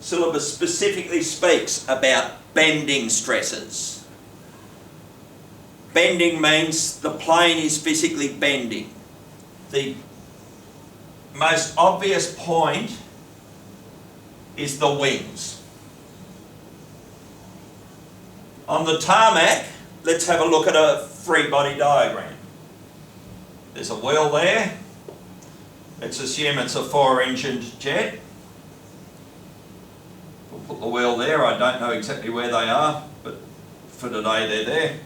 syllabus specifically speaks about bending stresses. Bending means the plane is physically bending. The most obvious point is the wings. On the tarmac, let's have a look at a free body diagram. There's a wheel there. Let's assume it's a 4-engined jet. We'll put the wheel there. I don't know exactly where they are, but for today they're there.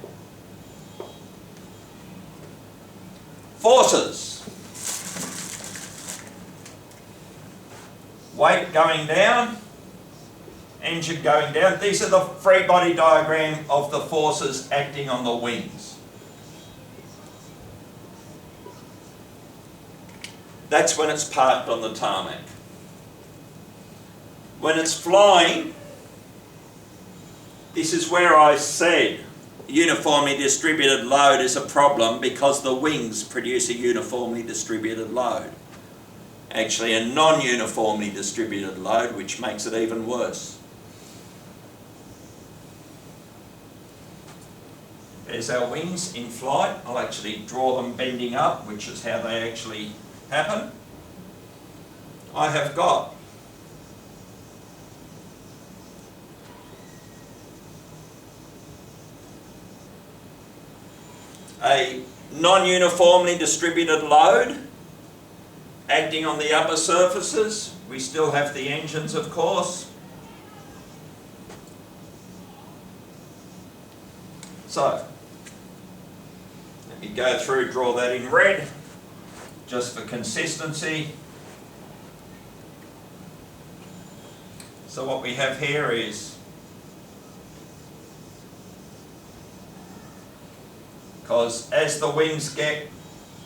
Forces. Weight going down, engine going down. These are the free body diagram of the forces acting on the wings. That's when it's parked on the tarmac. When it's flying, this is where I said uniformly distributed load is a problem because the wings produce a uniformly distributed load. Actually a non-uniformly distributed load, which makes it even worse. There's our wings in flight. I'll actually draw them bending up, which is how they actually happen. I have got a non-uniformly distributed load acting on the upper surfaces. We still have the engines, of course. So, let me go through, draw that in red, just for consistency. So what we have here is because as the wings get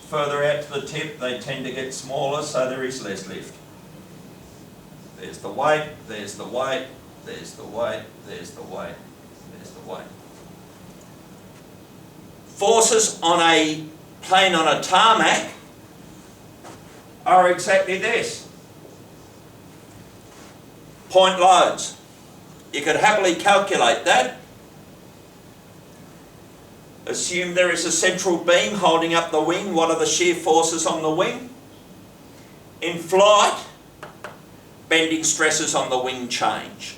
further out to the tip, they tend to get smaller, so there is less lift. There's the weight, there's the weight, there's the weight, there's the weight, there's the weight. Forces on a plane on a tarmac are exactly this. Point loads. You could happily calculate that. Assume there is a central beam holding up the wing. What are the shear forces on the wing? In flight, bending stresses on the wing change.